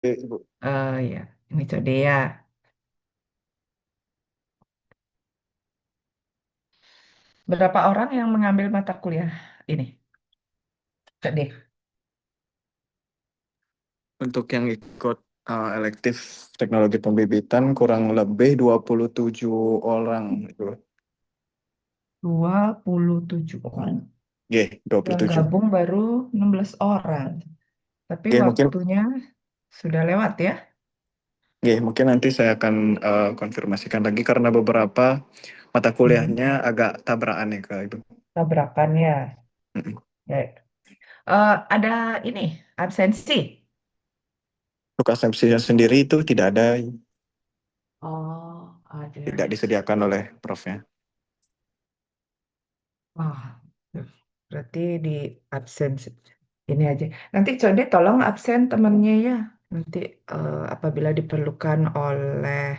Ibu. Ya, ini Cok Dea. Berapa orang yang mengambil mata kuliah ini, Cok Dea? Untuk yang ikut elektif teknologi pembibitan kurang lebih 27 orang, Ibu. 27 orang. G, Yang 27. gabung baru 16 orang. Tapi G, mungkin waktunya sudah lewat ya. G, mungkin nanti saya akan konfirmasikan lagi karena beberapa mata Hmm. kuliahnya agak tabrakan ya, Kak Ibu. Tabrakan ya. Mm-mm. Ya. Ada ini, absensi. Untuk asumsinya sendiri itu tidak ada, Oh, tidak ada. disediakan oleh profnya. Wah, berarti di absen ini aja. Nanti Code tolong absen temannya ya. Nanti apabila diperlukan oleh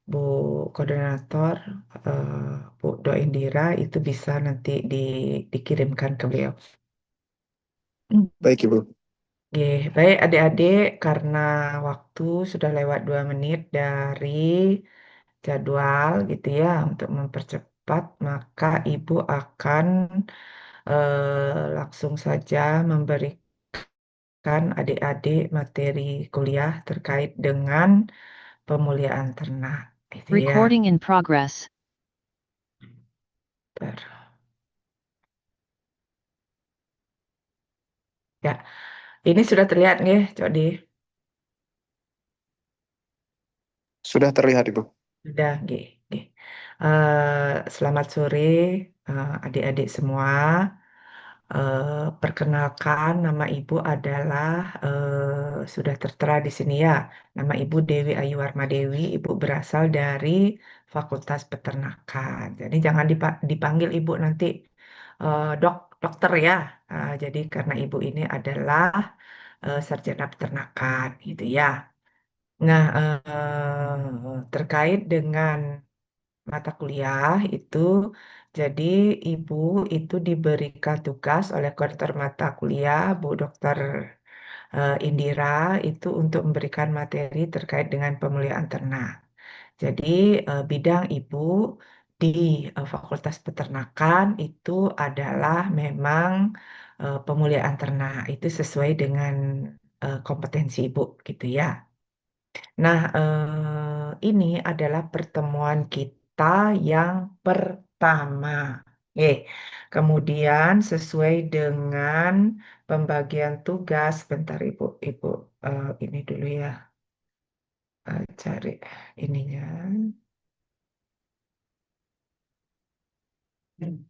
Bu Koordinator, Bu Do Indira, itu bisa nanti dikirimkan ke beliau. Hmm. Baik, Ibu. Oke, baik adik-adik, karena waktu sudah lewat 2 menit dari jadwal gitu ya, untuk mempercepat, maka Ibu akan langsung saja memberikan adik-adik materi kuliah terkait dengan pemuliaan ternak. Itu ya. Recording in progress. Bentar. Ya, ini sudah terlihat nih, Codi. Sudah terlihat, Ibu. Sudah, nggih, nggih. Selamat sore, adik-adik semua. Perkenalkan, nama Ibu adalah sudah tertera di sini ya. Nama Ibu Dewi Ayu Warmadewi. Ibu berasal dari Fakultas Peternakan. Jadi jangan dipanggil Ibu nanti dokter ya. Jadi karena Ibu ini adalah sarjana peternakan, gitu ya. Nah, terkait dengan mata kuliah itu, jadi Ibu itu diberikan tugas oleh koordinator mata kuliah, Bu Dokter Indira, itu untuk memberikan materi terkait dengan pemuliaan ternak. Jadi bidang Ibu di Fakultas Peternakan itu adalah memang pemuliaan ternak. Itu sesuai dengan kompetensi Ibu, gitu ya. Nah, ini adalah pertemuan kita yang pertama. Oke, kemudian sesuai dengan pembagian tugas, bentar Ibu, ini dulu ya, cari ininya. Hmm,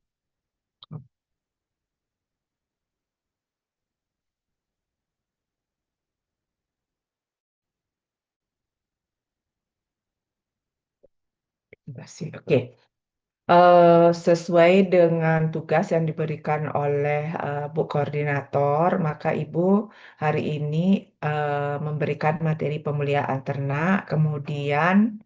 Sebentar sih. Oke. Sesuai dengan tugas yang diberikan oleh Bu Koordinator, maka Ibu hari ini memberikan materi pemuliaan ternak, kemudian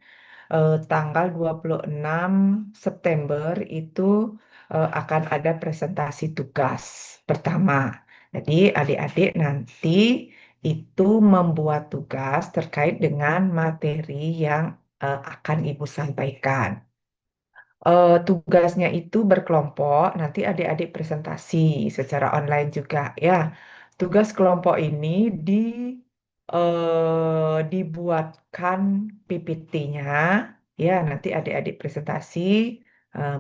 tanggal 26 September itu akan ada presentasi tugas pertama. Jadi adik-adik nanti itu membuat tugas terkait dengan materi yang akan Ibu sampaikan. Tugasnya itu berkelompok, nanti adik-adik presentasi secara online juga ya. Tugas kelompok ini dibuatkan PPT-nya, ya nanti adik-adik presentasi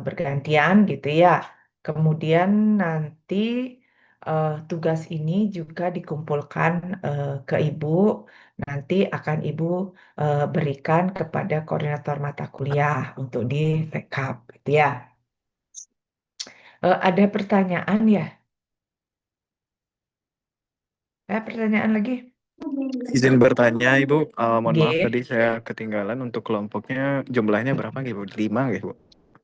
bergantian gitu ya. Kemudian nanti tugas ini juga dikumpulkan ke Ibu, nanti akan Ibu berikan kepada koordinator mata kuliah untuk di backup, gitu ya. Ada pertanyaan ya? Pertanyaan lagi? Izin bertanya, Ibu. Mohon maaf tadi G. saya ketinggalan untuk kelompoknya jumlahnya berapa, Ibu? 5, Ibu?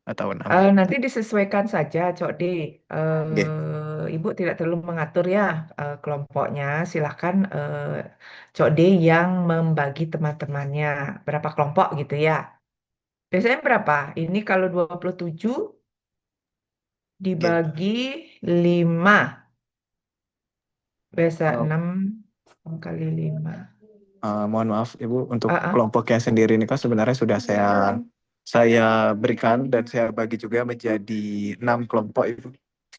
Atau 6? Nanti disesuaikan saja, Cok D. Oke. Ibu tidak perlu mengatur ya kelompoknya. Silakan Cok D yang membagi teman-temannya. Berapa kelompok gitu ya. Biasanya berapa? Ini kalau 27 Oke. dibagi 5. Biasa Eh, 6 kali 5. Mohon maaf Ibu, untuk Ah, ah. kelompoknya sendiri ini kan sebenarnya sudah saya berikan dan saya bagi juga menjadi 6 kelompok Ibu.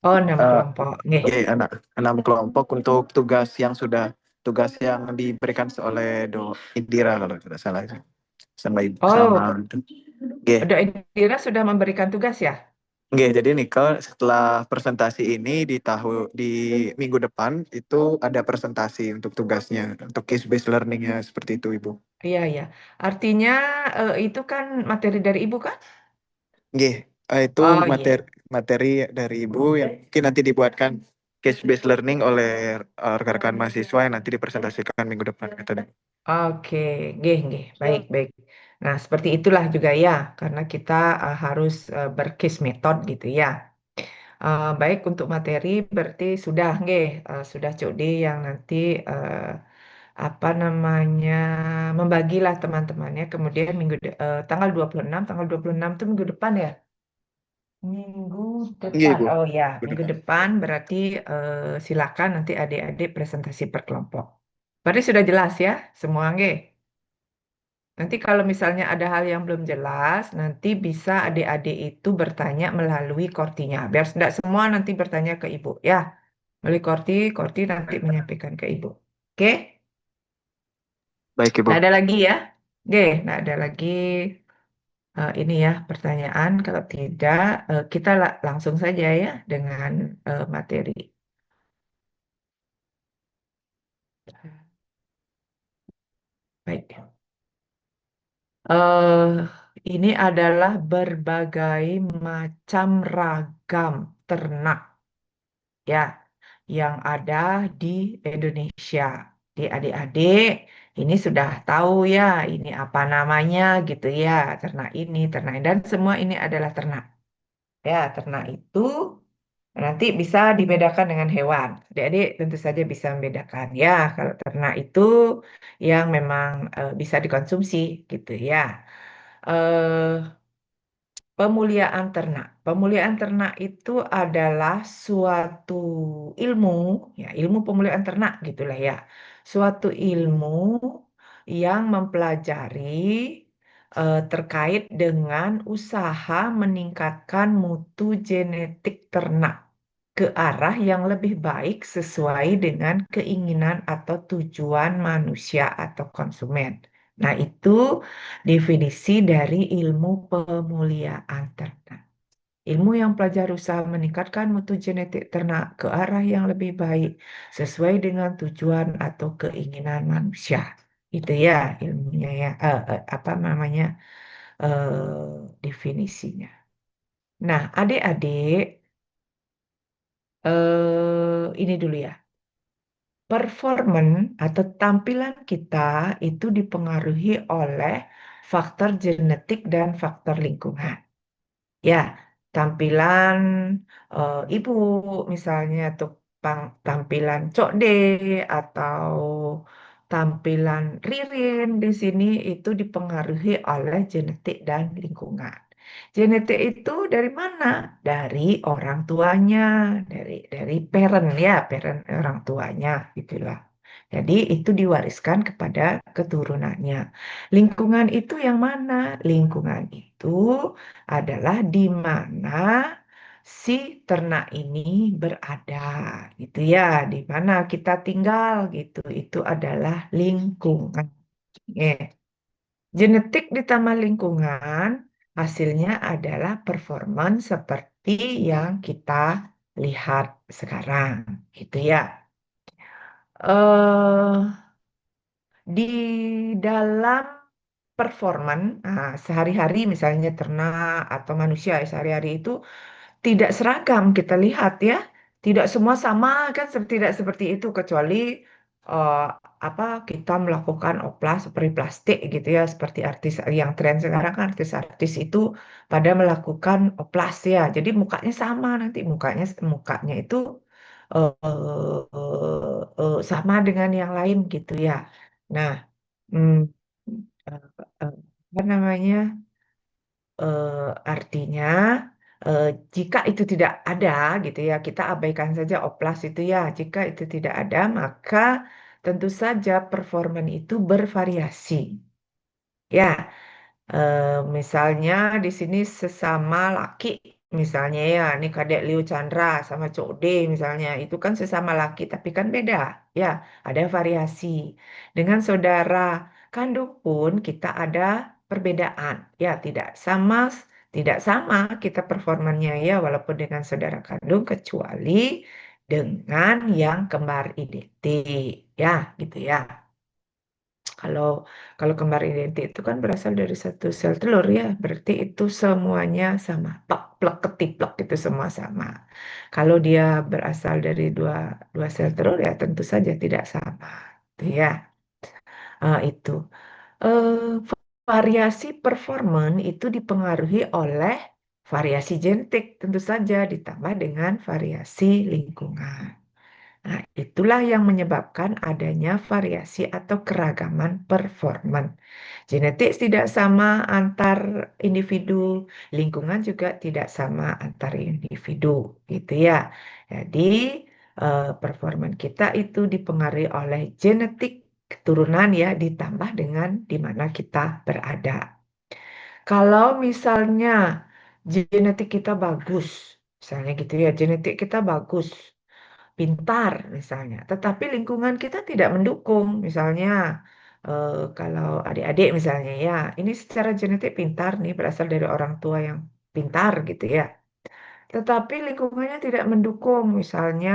Oh, 6 Eh, kelompok. Nggih. ya, 6 kelompok untuk tugas yang diberikan oleh Indira kalau tidak salah itu. Sama Ibu sama Oh, G. Dok Indira sudah memberikan tugas ya? Oke, jadi Nikel setelah presentasi ini di minggu depan itu ada presentasi untuk tugasnya, untuk case based learningnya seperti itu, Ibu. Iya, iya. Artinya itu kan materi dari Ibu kan? Oke, itu Oh materi iya. materi dari Ibu yang mungkin nanti dibuatkan case based learning oleh rekan-rekan mahasiswa yang nanti dipresentasikan minggu depan metode. Oke, nggih, nggih. Baik, baik. Nah, seperti itulah juga ya, karena kita harus bercase method gitu ya. Baik untuk materi berarti sudah nggih, sudah Cuk D yang nanti apa namanya membagilah teman-temannya kemudian tanggal 26, tanggal 26 itu minggu depan ya. Minggu Iya, depan. Ibu. Oh ya, Minggu minggu depan. depan berarti silakan nanti adik-adik presentasi per kelompok. Berarti sudah jelas ya semua nggih. Nanti kalau misalnya ada hal yang belum jelas, nanti bisa adik-adik itu bertanya melalui kortinya. Biar tidak semua nanti bertanya ke ibu ya. Melalui korti, korti nanti menyampaikan ke ibu. Oke? Baik, Nggak Ibu. ada lagi ya? Oke, nggak ada lagi ini ya pertanyaan. Kalau tidak, kita langsung saja ya dengan materi. Baik. eh ini adalah berbagai macam ragam ternak ya yang ada di Indonesia. Di adik-adik ini sudah tahu ya ini apa namanya gitu ya, ternak ini, ternak ini, dan semua ini adalah ternak. Ya, ternak itu nanti bisa dibedakan dengan hewan. Adik-adik tentu saja bisa membedakan ya kalau ternak itu yang memang bisa dikonsumsi gitu ya. eh Pemuliaan ternak. Pemuliaan ternak itu adalah suatu ilmu, ya, ilmu pemuliaan ternak gitulah ya. Suatu ilmu yang mempelajari terkait dengan usaha meningkatkan mutu genetik ternak ke arah yang lebih baik sesuai dengan keinginan atau tujuan manusia atau konsumen. Nah, itu definisi dari ilmu pemuliaan ternak. Ilmu yang pelajari usaha meningkatkan mutu genetik ternak ke arah yang lebih baik sesuai dengan tujuan atau keinginan manusia. Itu ya ilmunya ya, apa namanya definisinya. Nah, adik-adik, ini dulu ya. Performan atau tampilan kita itu dipengaruhi oleh faktor genetik dan faktor lingkungan. Ya, tampilan ibu misalnya tuh tampilan Cok D atau tampilan Ririn di sini itu dipengaruhi oleh genetik dan lingkungan. Genetik itu dari mana? Dari orang tuanya, dari parent ya, parent orang tuanya gitulah. Jadi itu diwariskan kepada keturunannya. Lingkungan itu yang mana? Lingkungan itu adalah di mana si ternak ini berada, gitu ya, di mana kita tinggal, gitu. Itu adalah lingkungan. Eh, Genetik ditambah lingkungan, hasilnya adalah performance seperti yang kita lihat sekarang, gitu ya. eh di dalam performan, nah, sehari-hari misalnya ternak atau manusia ya, sehari-hari itu tidak seragam kita lihat ya. Tidak semua sama kan tidak seperti itu kecuali eh, apa kita melakukan oplas seperti plastik gitu ya seperti artis yang tren sekarang kan artis-artis itu pada melakukan oplas ya. Jadi mukanya sama nanti mukanya itu sama dengan yang lain gitu ya. Nah, hmm, eh, eh, apa namanya? Artinya eh, jika itu tidak ada gitu ya, kita abaikan saja oplas itu ya. Jika itu tidak ada, maka tentu saja performan itu bervariasi. Ya, misalnya di sini sesama laki, misalnya ya, ini Kadek Leo Chandra sama Cok D misalnya, itu kan sesama laki, tapi kan beda. Ya, ada variasi. Dengan saudara kandung pun kita ada perbedaan. Ya, tidak sama kita performanya ya, walaupun dengan saudara kandung, kecuali dengan yang kembar identik. Ya, gitu ya. Kalau kalau kembar identik itu kan berasal dari satu sel telur ya, berarti itu semuanya sama. Plak, plak, ketiplek itu semua sama. Kalau dia berasal dari dua dua sel telur ya tentu saja tidak sama. Itu ya. Itu. Eh, variasi performan itu dipengaruhi oleh variasi genetik tentu saja ditambah dengan variasi lingkungan. Nah, itulah yang menyebabkan adanya variasi atau keragaman performan. Genetik tidak sama antar individu, lingkungan juga tidak sama antar individu, gitu ya. Jadi, performan kita itu dipengaruhi oleh genetik keturunan ya, ditambah dengan di mana kita berada. Kalau misalnya genetik kita bagus, misalnya gitu ya, genetik kita bagus, pintar misalnya, tetapi lingkungan kita tidak mendukung. Misalnya, kalau adik-adik misalnya ya, ini secara genetik pintar nih, berasal dari orang tua yang pintar gitu ya. Tetapi lingkungannya tidak mendukung, misalnya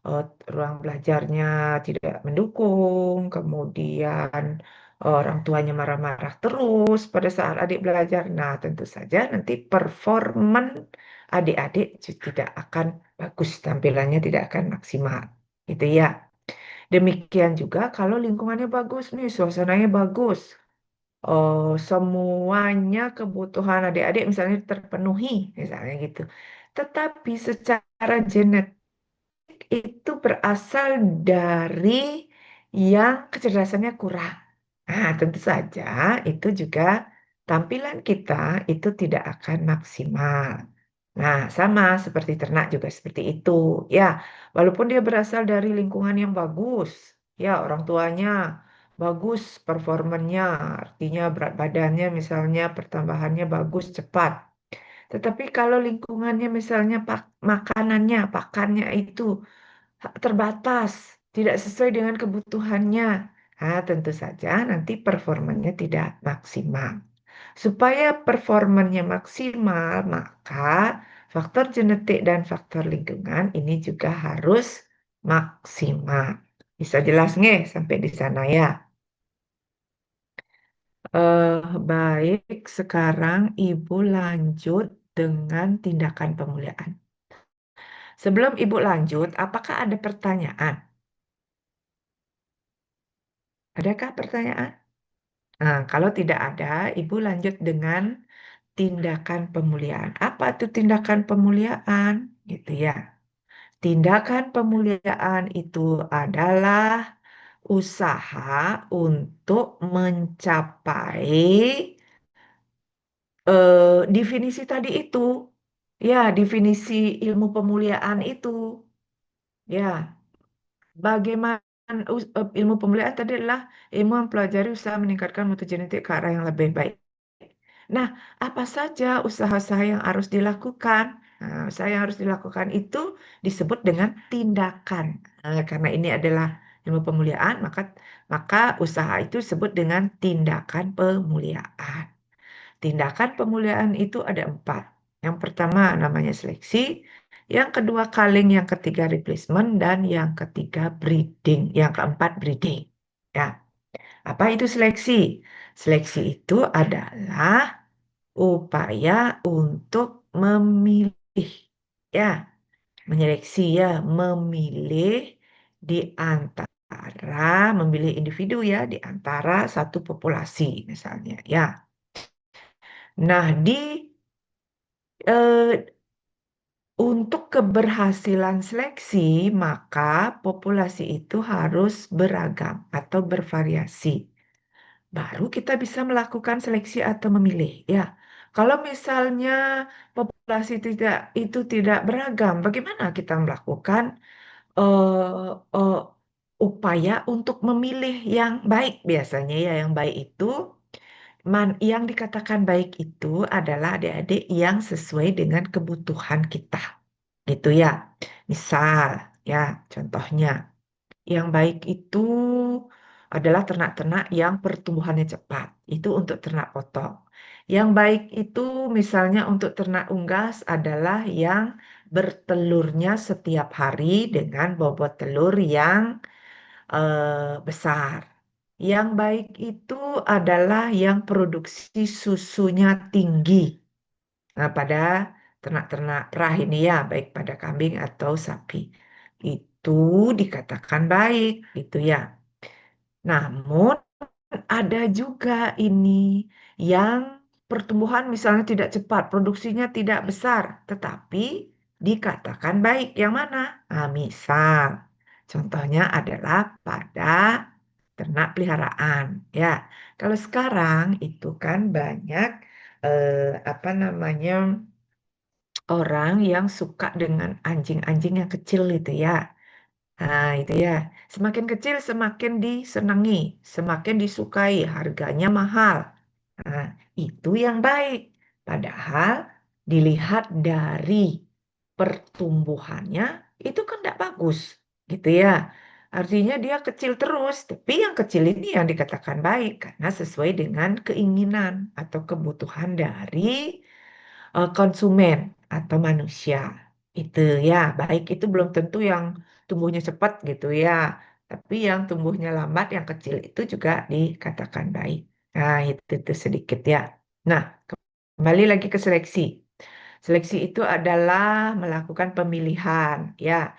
eh, ruang belajarnya tidak mendukung, kemudian orang tuanya marah-marah terus pada saat adik belajar. Nah, tentu saja nanti performan adik-adik tidak akan bagus, tampilannya tidak akan maksimal. Gitu ya. Demikian juga kalau lingkungannya bagus nih, suasananya bagus, semuanya kebutuhan adik-adik misalnya terpenuhi, misalnya gitu. Tetapi secara genetik itu berasal dari yang kecerdasannya kurang. Nah, tentu saja itu juga tampilan kita itu tidak akan maksimal. Nah, sama seperti ternak juga seperti itu. Ya, walaupun dia berasal dari lingkungan yang bagus, ya orang tuanya bagus performannya, artinya berat badannya misalnya pertambahannya bagus, cepat. Tetapi kalau lingkungannya misalnya makanannya, pakannya itu terbatas, tidak sesuai dengan kebutuhannya, tentu saja nanti performanya tidak maksimal. Supaya performanya maksimal, maka faktor genetik dan faktor lingkungan ini juga harus maksimal. Bisa jelas nggak sampai di sana ya? Baik, sekarang Ibu lanjut dengan tindakan pemulihan. Sebelum Ibu lanjut, apakah ada pertanyaan? Adakah pertanyaan? Nah, kalau tidak ada, Ibu lanjut dengan tindakan pemulihan. Apa itu tindakan pemulihan? Gitu ya. Tindakan pemulihan itu adalah usaha untuk mencapai definisi tadi itu. Ya, definisi ilmu pemulihan itu. Ya, bagaimana ilmu pemulihan tadi adalah ilmu mempelajari usaha meningkatkan mutu genetik ke arah yang lebih baik. Nah, apa saja usaha-usaha yang harus dilakukan? Nah, usaha yang harus dilakukan itu disebut dengan tindakan. Nah, karena ini adalah ilmu pemulihan, maka usaha itu disebut dengan tindakan pemulihan. Tindakan pemulihan itu ada 4. Yang pertama namanya seleksi, yang kedua culling, yang ketiga replacement, dan yang ketiga breeding. Yang keempat breeding. Ya, apa itu seleksi? Seleksi itu adalah upaya untuk memilih, ya, menyeleksi ya, memilih di antara, memilih individu ya, di antara satu populasi misalnya, ya. Nah, eh, untuk keberhasilan seleksi, maka populasi itu harus beragam atau bervariasi. Baru kita bisa melakukan seleksi atau memilih. Ya, kalau misalnya populasi itu tidak beragam, bagaimana kita melakukan eh, eh, upaya untuk memilih yang baik biasanya ya. Yang baik itu, yang dikatakan baik itu adalah adik-adik yang sesuai dengan kebutuhan kita. Gitu ya. Misal, ya contohnya, yang baik itu adalah ternak-ternak yang pertumbuhannya cepat. Itu untuk ternak potong. Yang baik itu misalnya untuk ternak unggas adalah yang bertelurnya setiap hari dengan bobot telur yang besar. Yang baik itu adalah yang produksi susunya tinggi. Nah, pada ternak-ternak perah ini ya, baik pada kambing atau sapi. Itu dikatakan baik, gitu ya. Namun ada juga ini yang pertumbuhan misalnya tidak cepat, produksinya tidak besar, tetapi dikatakan baik. Yang mana? Nah, misal, contohnya adalah pada ternak peliharaan. Ya, kalau sekarang itu kan banyak apa namanya orang yang suka dengan anjing-anjing yang kecil itu ya. Nah, itu ya. Semakin kecil semakin disenangi, semakin disukai, harganya mahal. Nah, itu yang baik. Padahal dilihat dari pertumbuhannya itu kan tidak bagus, gitu ya. Artinya dia kecil terus, tapi yang kecil ini yang dikatakan baik karena sesuai dengan keinginan atau kebutuhan dari konsumen atau manusia. Itu ya, baik itu belum tentu yang tumbuhnya cepat gitu ya. Tapi yang tumbuhnya lambat, yang kecil itu juga dikatakan baik. Nah, itu sedikit ya. Nah, kembali lagi ke seleksi. Seleksi itu adalah melakukan pemilihan, ya.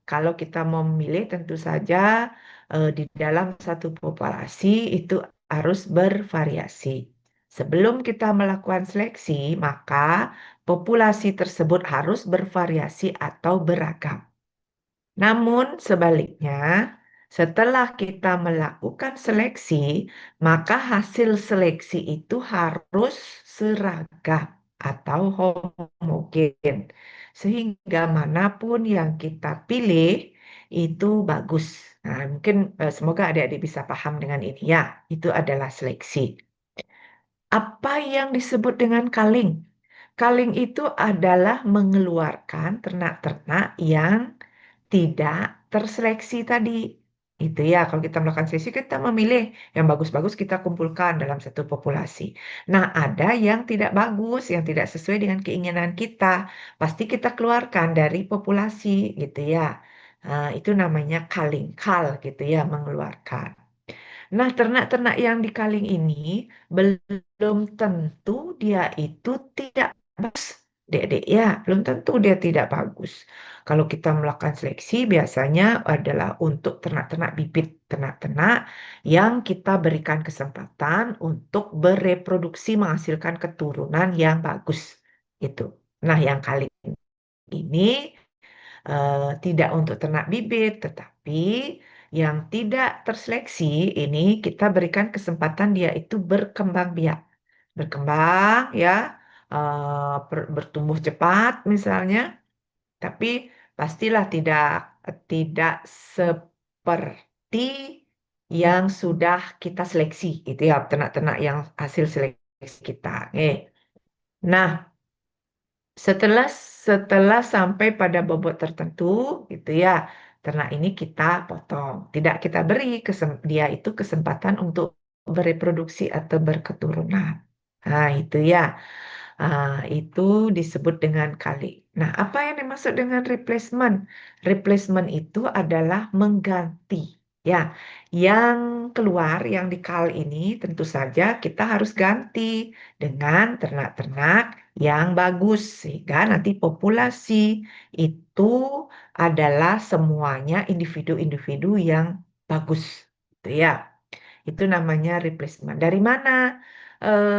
Kalau kita mau memilih, tentu saja di dalam satu populasi itu harus bervariasi. Sebelum kita melakukan seleksi, maka populasi tersebut harus bervariasi atau beragam. Namun sebaliknya, setelah kita melakukan seleksi, maka hasil seleksi itu harus seragam atau homogen. Sehingga manapun yang kita pilih itu bagus. Nah, mungkin semoga adik-adik bisa paham dengan ini ya. Itu adalah seleksi. Apa yang disebut dengan culling? Culling itu adalah mengeluarkan ternak-ternak yang tidak terseleksi tadi. Itu ya, kalau kita melakukan seleksi, kita memilih yang bagus-bagus kita kumpulkan dalam satu populasi. Nah, ada yang tidak bagus, yang tidak sesuai dengan keinginan kita. Pasti kita keluarkan dari populasi, gitu ya. Nah, itu namanya culling, cull gitu ya, mengeluarkan. Nah, ternak-ternak yang dikaling ini belum tentu dia itu tidak bagus. Dek-dek ya, belum tentu dia tidak bagus. Kalau kita melakukan seleksi biasanya adalah untuk ternak-ternak bibit, ternak-ternak yang kita berikan kesempatan untuk bereproduksi menghasilkan keturunan yang bagus. Itu. Nah, yang kali ini tidak untuk ternak bibit, tetapi yang tidak terseleksi ini kita berikan kesempatan dia itu berkembang biak, berkembang ya, bertumbuh cepat misalnya, tapi pastilah tidak tidak seperti yang sudah kita seleksi, itu ya ternak-ternak yang hasil seleksi kita. Nah, setelah setelah sampai pada bobot tertentu, gitu ya, ternak ini kita potong. Tidak kita beri dia itu kesempatan untuk bereproduksi atau berketurunan. Nah, itu ya. Itu disebut dengan kali. Nah, apa yang dimaksud dengan replacement? Replacement itu adalah mengganti. Ya, yang keluar, yang dikal ini tentu saja kita harus ganti dengan ternak-ternak yang bagus. Sehingga nanti populasi itu adalah semuanya individu-individu yang bagus. Gitu ya. Itu namanya replacement. Dari mana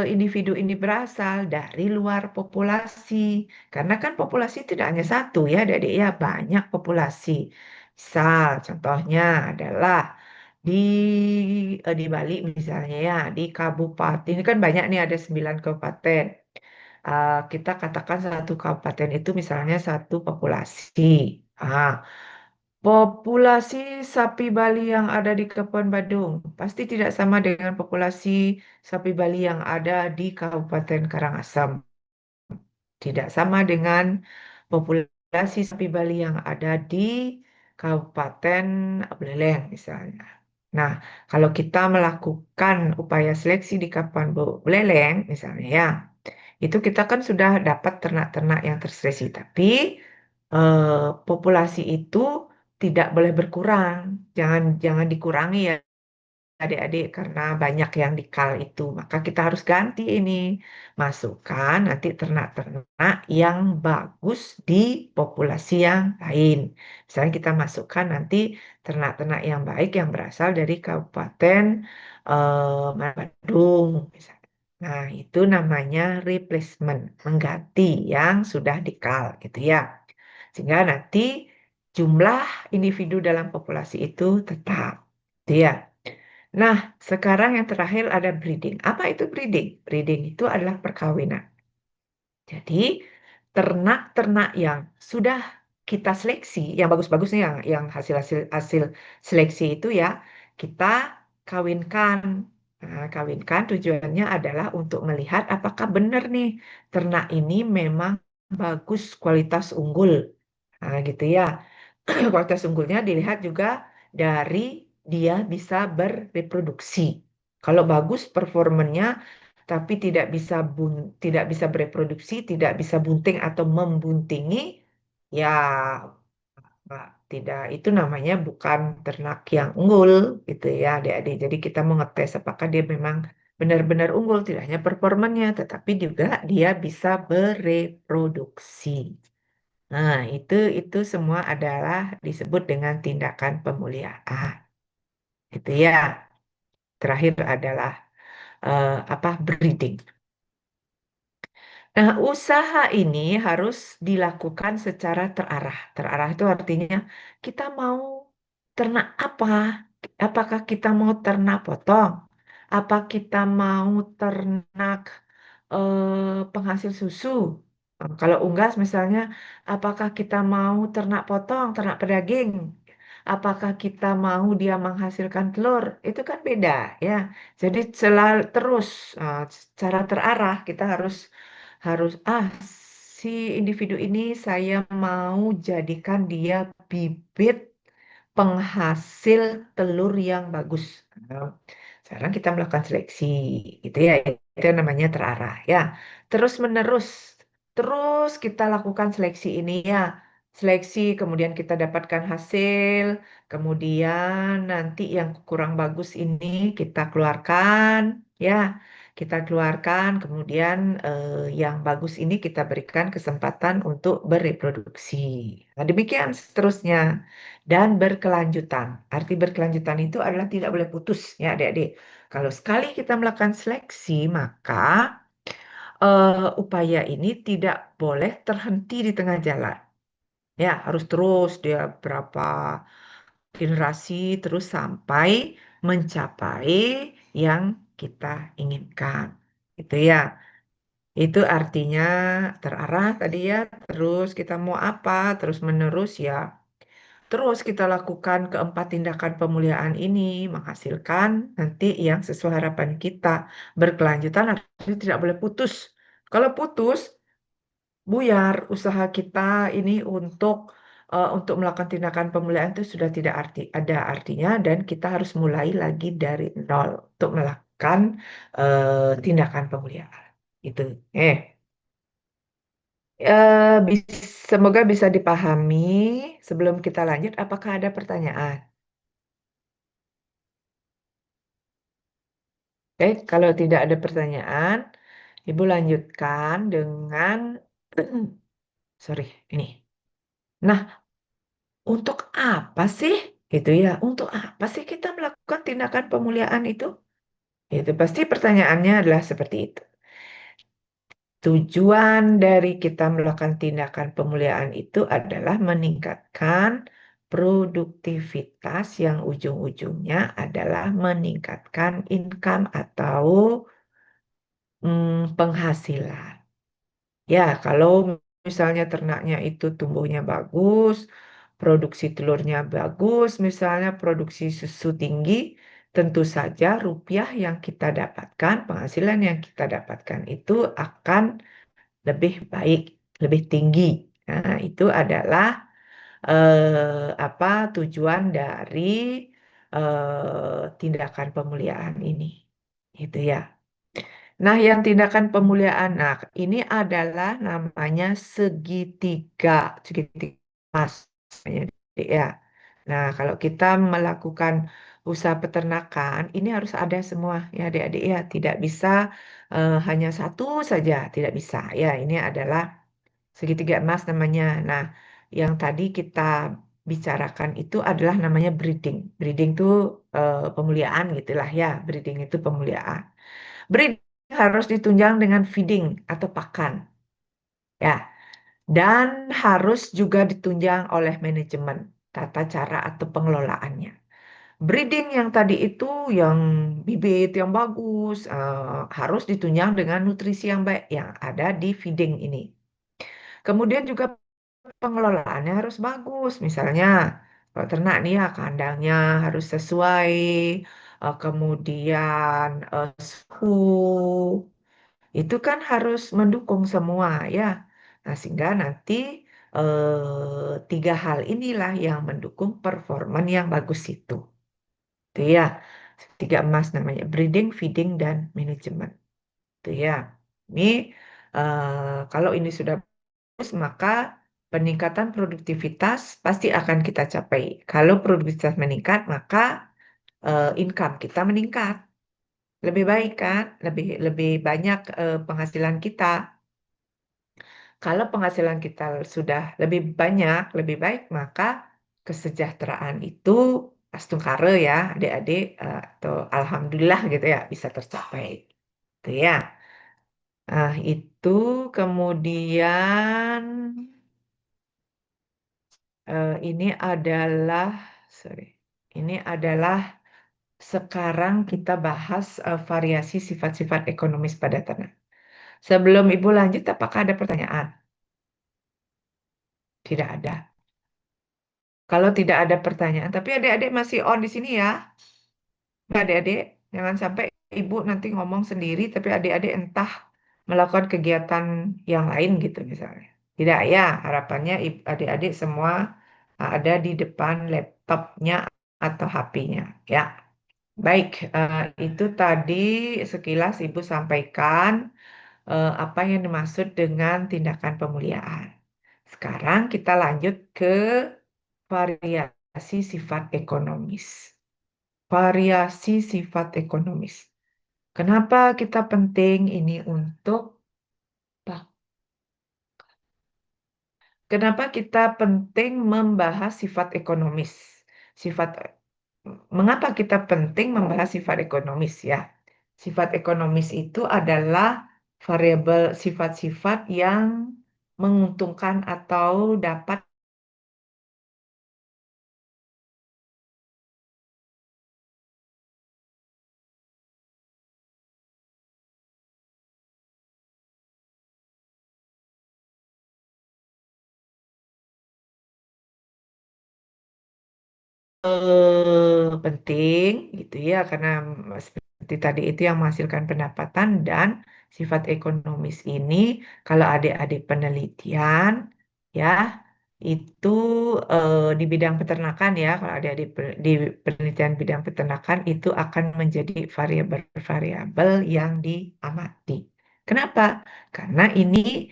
individu ini berasal? Dari luar populasi. Karena kan populasi tidak hanya satu ya, adik-adik ya, banyak populasi. Misal contohnya adalah di di Bali misalnya ya, di kabupaten ini kan banyak nih ada 9 kabupaten. Kita katakan satu kabupaten itu misalnya satu populasi. Ah, Populasi sapi Bali yang ada di Kabupaten Badung pasti tidak sama dengan populasi sapi Bali yang ada di Kabupaten Karangasem. Tidak sama dengan populasi sapi Bali yang ada di Kabupaten Buleleng misalnya. Nah, kalau kita melakukan upaya seleksi di Kabupaten Buleleng misalnya ya, itu kita kan sudah dapat ternak-ternak yang terseleksi, tapi populasi itu tidak boleh berkurang, jangan jangan dikurangi ya adik-adik karena banyak yang dikal itu. Maka kita harus ganti ini. Masukkan nanti ternak-ternak yang bagus di populasi yang lain. Misalnya kita masukkan nanti ternak-ternak yang baik yang berasal dari Kabupaten Badung. Misalnya. Nah, itu namanya replacement, mengganti yang sudah dikal gitu ya. Sehingga nanti jumlah individu dalam populasi itu tetap. Gitu ya. Nah, sekarang yang terakhir ada breeding. Apa itu breeding? Breeding itu adalah perkawinan. Jadi, ternak-ternak yang sudah kita seleksi, yang bagus-bagus nih, yang hasil-hasil hasil seleksi itu ya, kita kawinkan. Nah, kawinkan tujuannya adalah untuk melihat apakah benar nih ternak ini memang bagus kualitas unggul. Nah, gitu ya. Kualitas unggulnya dilihat juga dari dia bisa bereproduksi. Kalau bagus performanya, tapi tidak bisa bereproduksi, tidak bisa bunting atau membuntingi, ya Pak, tidak itu namanya bukan ternak yang unggul gitu ya adik-adik. Jadi kita mau ngetes apakah dia memang benar-benar unggul, tidak hanya performanya, tetapi juga dia bisa bereproduksi. Nah, itu semua adalah disebut dengan tindakan pemuliaan. Itu ya. Terakhir adalah apa breeding. Nah, usaha ini harus dilakukan secara terarah. Terarah itu artinya kita mau ternak apa? Apakah kita mau ternak potong? Apa kita mau ternak penghasil susu? Kalau unggas misalnya, apakah kita mau ternak potong, ternak pedaging? Apakah kita mau dia menghasilkan telur? Itu kan beda ya. Jadi selalu terus secara terarah kita harus harus si individu ini saya mau jadikan dia bibit penghasil telur yang bagus. Nah, sekarang kita melakukan seleksi, gitu ya. Itu yang namanya terarah, ya. Terus menerus, terus kita lakukan seleksi ini ya. Seleksi, kemudian kita dapatkan hasil, kemudian nanti yang kurang bagus ini kita keluarkan, ya. Kita keluarkan, kemudian yang bagus ini kita berikan kesempatan untuk bereproduksi. Nah, demikian seterusnya dan berkelanjutan. Arti berkelanjutan itu adalah tidak boleh putus ya adik-adik. Kalau sekali kita melakukan seleksi, maka upaya ini tidak boleh terhenti di tengah jalan. Ya, harus terus dia berapa generasi terus sampai mencapai yang kita inginkan. Itu ya. Itu artinya terarah tadi ya, terus kita mau apa, terus menerus ya. Terus kita lakukan keempat tindakan pemuliaan ini menghasilkan nanti yang sesuai harapan kita. Berkelanjutan artinya tidak boleh putus. Kalau putus, buyar usaha kita ini untuk melakukan tindakan pemuliaan itu sudah tidak ada artinya dan kita harus mulai lagi dari nol untuk melakukan tindakan pemuliaan. Itu. Eh, semoga bisa dipahami. Sebelum kita lanjut, apakah ada pertanyaan? Oke, kalau tidak ada pertanyaan, Ibu lanjutkan dengan, sorry, ini. Nah, untuk apa sih, gitu ya? Untuk apa sih kita melakukan tindakan pemuliaan itu? Itu pasti pertanyaannya adalah seperti itu. Tujuan dari kita melakukan tindakan pemuliaan itu adalah meningkatkan produktivitas yang ujung-ujungnya adalah meningkatkan income atau penghasilan. Ya, kalau misalnya ternaknya itu tumbuhnya bagus, produksi telurnya bagus, misalnya produksi susu tinggi, tentu saja rupiah yang kita dapatkan, penghasilan yang kita dapatkan itu akan lebih baik, lebih tinggi. Nah, itu adalah apa tujuan dari tindakan pemuliaan ini, gitu ya. Nah, yang tindakan pemuliaan, nah ini adalah namanya segitiga, segitiga emas, namanya, ya. Nah, kalau kita melakukan usaha peternakan, ini harus ada semua ya adik-adik ya, tidak bisa hanya satu saja, tidak bisa ya. Ini adalah segitiga emas namanya. Nah, yang tadi kita bicarakan itu adalah namanya breeding. Breeding itu pemuliaan gitulah ya. Breeding itu pemuliaan. Breeding harus ditunjang dengan feeding atau pakan. Ya, dan harus juga ditunjang oleh manajemen, tata cara atau pengelolaannya. Breeding yang tadi itu yang bibit yang bagus harus ditunjang dengan nutrisi yang baik yang ada di feeding ini. Kemudian juga pengelolaannya harus bagus. Misalnya, kalau ternak nih ya kandangnya harus sesuai, kemudian suhu, itu kan harus mendukung semua ya. Nah, sehingga nanti tiga hal inilah yang mendukung performa yang bagus itu. Itu ya, tiga emas namanya, breeding, feeding, dan manajemen. Itu ya. Ini kalau ini sudah bagus, maka peningkatan produktivitas pasti akan kita capai. Kalau produktivitas meningkat, maka income kita meningkat. Lebih baik kan? Lebih lebih banyak penghasilan kita. Kalau penghasilan kita sudah lebih banyak, lebih baik, maka kesejahteraan itu astungkare ya, adik-adik, atau alhamdulillah gitu ya, bisa tercapai. Itu ya. Nah, itu kemudian ini adalah, sorry, ini adalah sekarang kita bahas variasi sifat-sifat ekonomis pada tanah. Sebelum Ibu lanjut, apakah ada pertanyaan? Tidak ada. Kalau tidak ada pertanyaan, tapi adik-adik masih on di sini ya. Adik-adik, jangan sampai Ibu nanti ngomong sendiri, tapi adik-adik entah melakukan kegiatan yang lain gitu misalnya. Tidak ya, harapannya adik-adik semua ada di depan laptopnya atau HP-nya. Ya, baik. Itu tadi sekilas Ibu sampaikan apa yang dimaksud dengan tindakan pemuliaan. Sekarang kita lanjut ke variasi sifat ekonomis. Variasi sifat ekonomis. Kenapa kita penting ini untuk Kenapa kita penting membahas sifat ekonomis? Sifat Mengapa kita penting membahas sifat ekonomis ya? Sifat ekonomis itu adalah variabel sifat-sifat yang menguntungkan atau dapat penting gitu ya karena seperti tadi itu yang menghasilkan pendapatan dan sifat ekonomis ini kalau adik-adik penelitian ya itu di bidang peternakan ya kalau adik-adik di penelitian bidang peternakan itu akan menjadi variabel-variabel yang diamati. Kenapa? Karena ini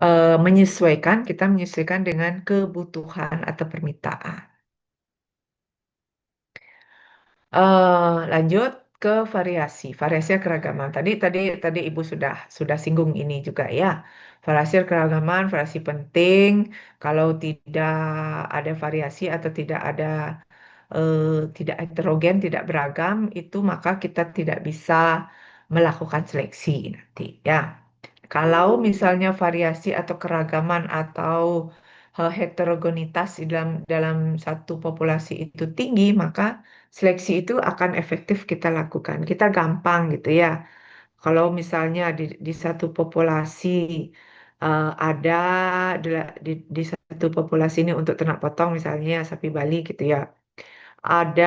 kita menyesuaikan dengan kebutuhan atau permintaan. Lanjut ke variasi keragaman. Tadi Ibu sudah singgung ini juga ya. Variasi keragaman, variasi penting. Kalau tidak ada variasi atau tidak heterogen, tidak beragam, itu maka kita tidak bisa melakukan seleksi nanti ya. Kalau misalnya variasi atau keragaman atau heterogenitas di dalam dalam satu populasi itu tinggi, maka seleksi itu akan efektif kita lakukan. Kita gampang gitu ya. Kalau misalnya di satu populasi ada di satu satu populasi ini untuk ternak potong misalnya sapi Bali gitu ya. Ada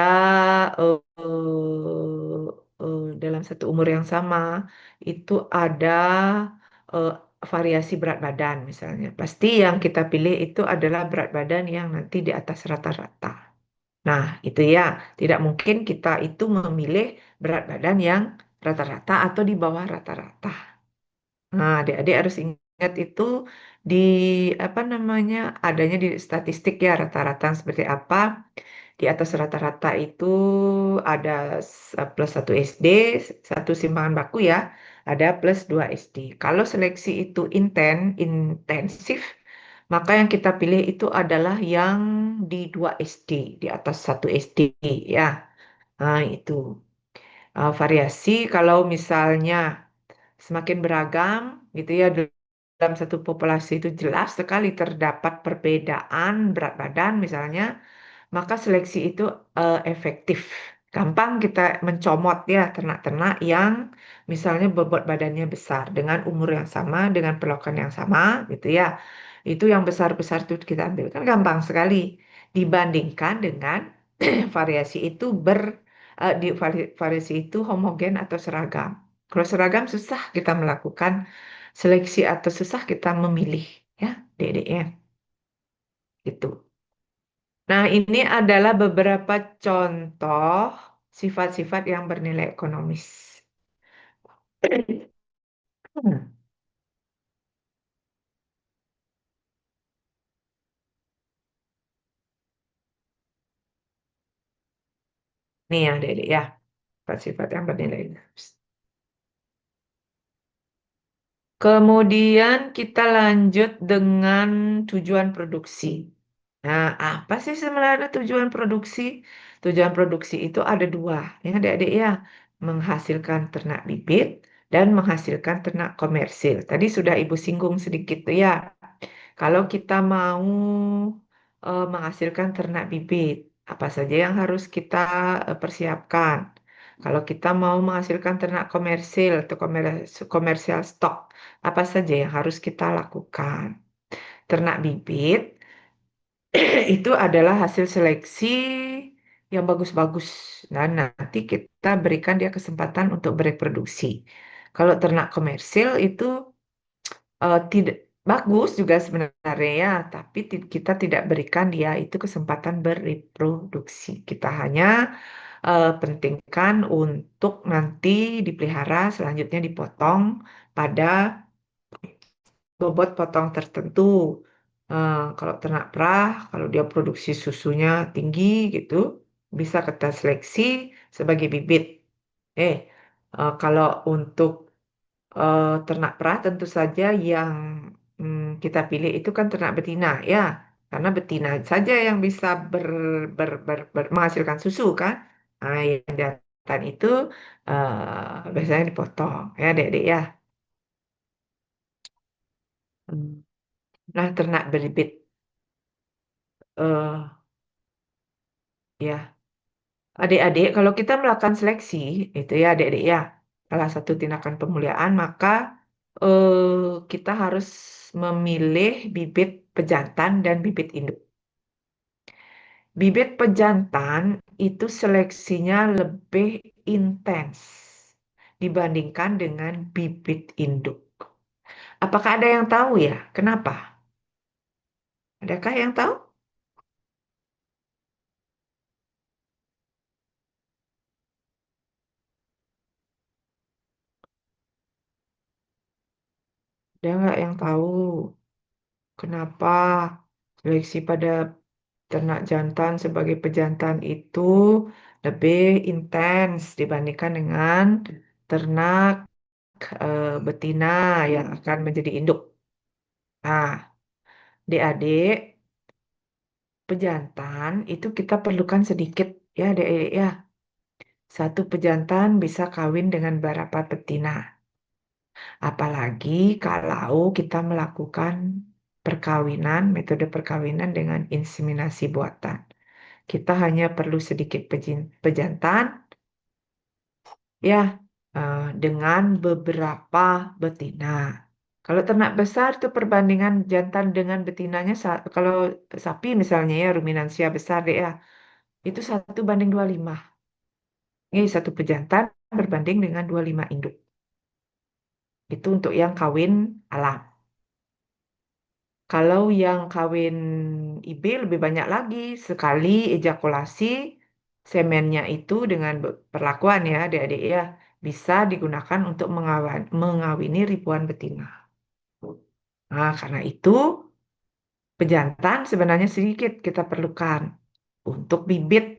eh, dalam satu umur yang sama itu ada eh, variasi berat badan misalnya. Pasti yang kita pilih itu adalah berat badan yang nanti di atas rata-rata. Nah, itu ya, tidak mungkin kita itu memilih berat badan yang rata-rata atau di bawah rata-rata. Nah, adik-adik harus ingat itu di apa namanya adanya di statistik ya rata-rata seperti apa. Di atas rata-rata itu ada plus 1 SD, satu simpangan baku ya, ada plus 2 SD. Kalau seleksi itu intensif, maka yang kita pilih itu adalah yang di 2 SD, di atas satu SD ya. Nah, itu. Variasi kalau misalnya semakin beragam gitu ya dalam satu populasi itu jelas sekali terdapat perbedaan berat badan misalnya, maka seleksi itu efektif. Gampang kita mencomot ya ternak-ternak yang misalnya bobot badannya besar dengan umur yang sama, dengan pelokan yang sama gitu ya. Itu yang besar-besar itu kita ambil kan gampang sekali dibandingkan dengan variasi itu variasi itu homogen atau seragam. Kalau seragam susah kita melakukan seleksi atau susah kita memilih ya, Dek ya. Gitu. Nah, ini adalah beberapa contoh sifat-sifat yang bernilai ekonomis. Hmm. Nih ya, Dek ya, sifat-sifat yang bernilai ekonomis. Kemudian kita lanjut dengan tujuan produksi. Nah, apa sih sebenarnya tujuan produksi? Tujuan produksi itu ada dua, ya adik-adik ya. Menghasilkan ternak bibit dan menghasilkan ternak komersil. Tadi sudah Ibu singgung sedikit tuh ya. Kalau kita mau menghasilkan ternak bibit, apa saja yang harus kita persiapkan? Kalau kita mau menghasilkan ternak komersil atau komersial stok, apa saja yang harus kita lakukan? Ternak bibit itu adalah hasil seleksi yang bagus-bagus. Nah, nanti kita berikan dia kesempatan untuk bereproduksi. Kalau ternak komersil itu tidak bagus juga sebenarnya ya, tapi kita tidak berikan dia itu kesempatan bereproduksi. Kita hanya pentingkan untuk nanti dipelihara, selanjutnya dipotong pada bobot potong tertentu. Kalau ternak perah, kalau dia produksi susunya tinggi gitu, bisa kita seleksi sebagai bibit. Eh, kalau untuk ternak perah tentu saja yang kita pilih itu kan ternak betina ya, karena betina saja yang bisa menghasilkan susu kan. Nah, yang jantan itu biasanya dipotong ya, Dek-dek ya. Hmm. Nah, ternak berbibit eh ya. Adik-adik, kalau kita melakukan seleksi, itu ya adik-adik ya, salah satu tindakan pemuliaan, maka kita harus memilih bibit pejantan dan bibit induk. Bibit pejantan itu seleksinya lebih intens dibandingkan dengan bibit induk. Apakah ada yang tahu ya? Kenapa? Adakah yang tahu? Ada nggak yang tahu? Kenapa seleksi pada ternak jantan sebagai pejantan itu lebih intens dibandingkan dengan ternak betina yang akan menjadi induk. Nah, adik-adik, pejantan itu kita perlukan sedikit ya, adik-adik ya. Satu pejantan bisa kawin dengan berapa betina. Apalagi kalau kita melakukan perkawinan, metode perkawinan dengan inseminasi buatan. Kita hanya perlu sedikit pejantan, ya, dengan beberapa betina. Kalau ternak besar itu perbandingan jantan dengan betinanya, kalau sapi misalnya ya, ruminansia besar deh ya, itu 1:25. Ini satu pejantan berbanding dengan 25 induk. Itu untuk yang kawin alam. Kalau yang kawin IB lebih banyak lagi. Sekali ejakulasi, semennya itu dengan perlakuan ya adik-adik ya, bisa digunakan untuk mengawini ribuan betina. Nah, karena itu pejantan sebenarnya sedikit kita perlukan untuk bibit.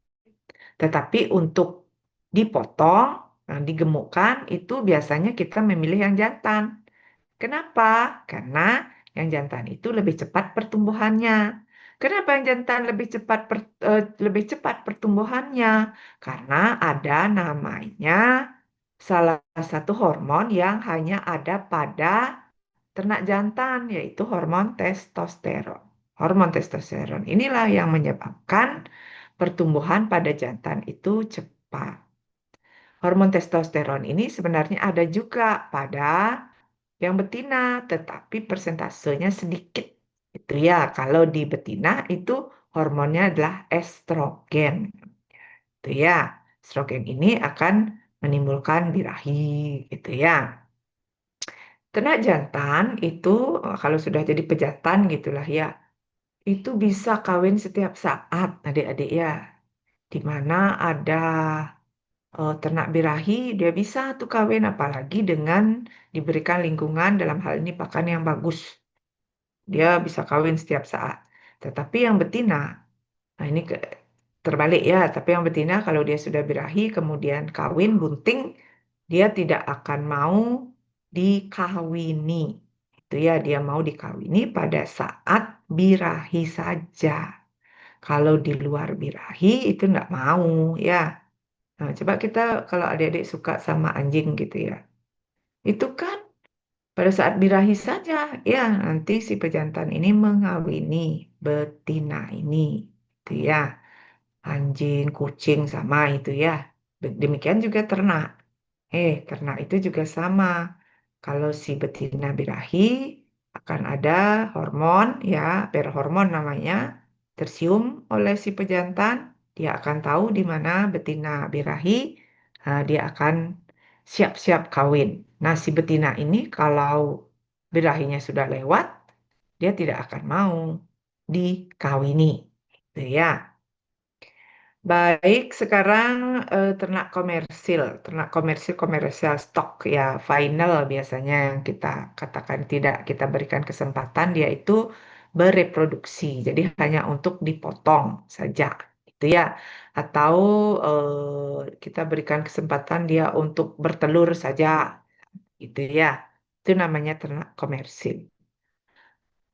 Tetapi untuk dipotong, nah, digemukkan, itu biasanya kita memilih yang jantan. Kenapa? Karena yang jantan itu lebih cepat pertumbuhannya. Kenapa yang jantan lebih cepat pertumbuhannya? Karena ada namanya salah satu hormon yang hanya ada pada ternak jantan, yaitu hormon testosteron. Hormon testosteron inilah yang menyebabkan pertumbuhan pada jantan itu cepat. Hormon testosteron ini sebenarnya ada juga pada yang betina, tetapi persentasenya sedikit. Itu ya, kalau di betina itu hormonnya adalah estrogen. Itu ya, estrogen ini akan menimbulkan birahi, gitu ya. Ternak jantan itu kalau sudah jadi pejantan gitulah ya, itu bisa kawin setiap saat, adik-adik ya. Di mana ada ternak birahi, dia bisa tuh kawin apalagi dengan diberikan lingkungan dalam hal ini pakan yang bagus. Dia bisa kawin setiap saat. Tetapi yang betina, nah ini terbalik ya, tapi yang betina kalau dia sudah birahi kemudian kawin bunting, dia tidak akan mau dikawini. Itu ya, dia mau dikawini pada saat birahi saja. Kalau di luar birahi itu enggak mau ya. Nah, coba kita kalau adik-adik suka sama anjing gitu ya. Itu kan pada saat birahi saja, ya nanti si pejantan ini mengawini betina ini, itu ya. Anjing, kucing sama itu ya. Demikian juga ternak. Ternak itu juga sama. Kalau si betina birahi akan ada hormon ya, hormon namanya, tersium oleh si pejantan, dia akan tahu di mana betina birahi, dia akan siap-siap kawin. Nah, si betina ini kalau birahinya sudah lewat, dia tidak akan mau dikawini. Gitu ya. Baik, sekarang ternak komersil, komersial stok ya, final biasanya yang kita katakan tidak kita berikan kesempatan dia itu bereproduksi, jadi hanya untuk dipotong saja, itu ya, atau kita berikan kesempatan dia untuk bertelur saja, gitu ya, itu namanya ternak komersil.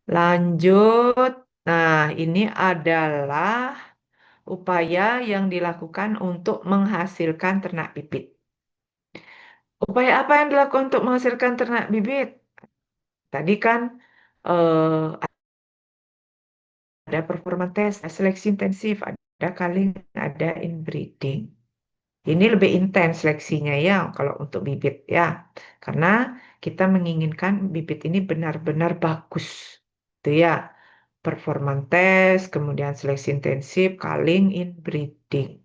Lanjut, nah ini adalah upaya yang dilakukan untuk menghasilkan ternak bibit. Upaya apa yang dilakukan untuk menghasilkan ternak bibit? Tadi kan eh, ada performance test, ada seleksi intensif, ada culling, ada inbreeding. Ini lebih intens seleksinya ya kalau untuk bibit ya. Karena kita menginginkan bibit ini benar-benar bagus. Itu ya. Performance test, kemudian seleksi intensif, culling, inbreeding.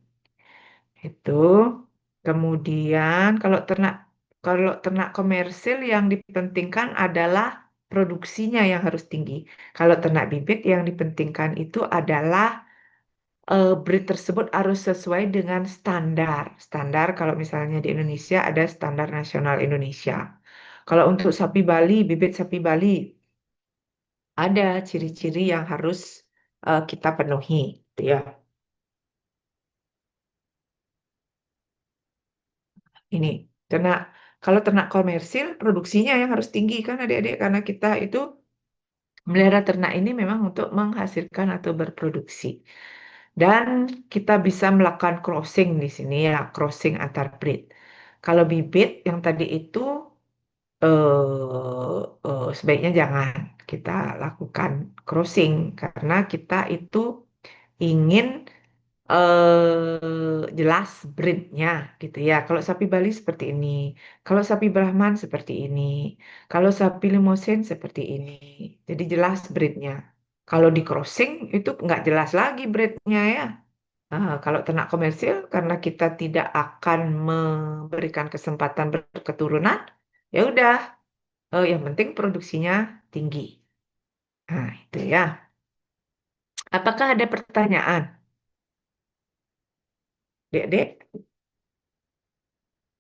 Itu. Kemudian kalau ternak komersil yang dipentingkan adalah produksinya yang harus tinggi. Kalau ternak bibit yang dipentingkan itu adalah breed tersebut harus sesuai dengan standar. Standar kalau misalnya di Indonesia ada standar nasional Indonesia. Kalau untuk sapi Bali, bibit sapi Bali ada ciri-ciri yang harus kita penuhi, gitu ya. Ini ternak kalau ternak komersil produksinya yang harus tinggi kan adik-adik karena kita itu melihara ternak ini memang untuk menghasilkan atau berproduksi dan kita bisa melakukan crossing di sini ya, crossing antar breed. Kalau bibit yang tadi itu sebaiknya jangan kita lakukan crossing karena kita itu ingin jelas breednya gitu ya. Kalau sapi Bali seperti ini, kalau sapi Brahman seperti ini, kalau sapi Limousin seperti ini. Jadi jelas breednya. Kalau di crossing itu nggak jelas lagi breednya ya. Kalau ternak komersil, karena kita tidak akan memberikan kesempatan berketurunan, ya udah, yang penting produksinya tinggi. Nah, itu ya. Apakah ada pertanyaan, Dek-dek?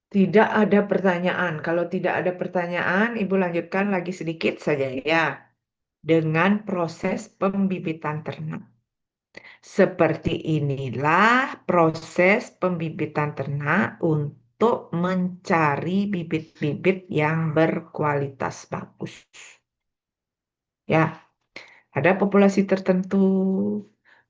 Tidak ada pertanyaan. Kalau tidak ada pertanyaan, Ibu lanjutkan lagi sedikit saja ya. Dengan proses pembibitan ternak. Seperti inilah proses pembibitan ternak untuk mencari bibit-bibit yang berkualitas bagus. Ya, ada populasi tertentu,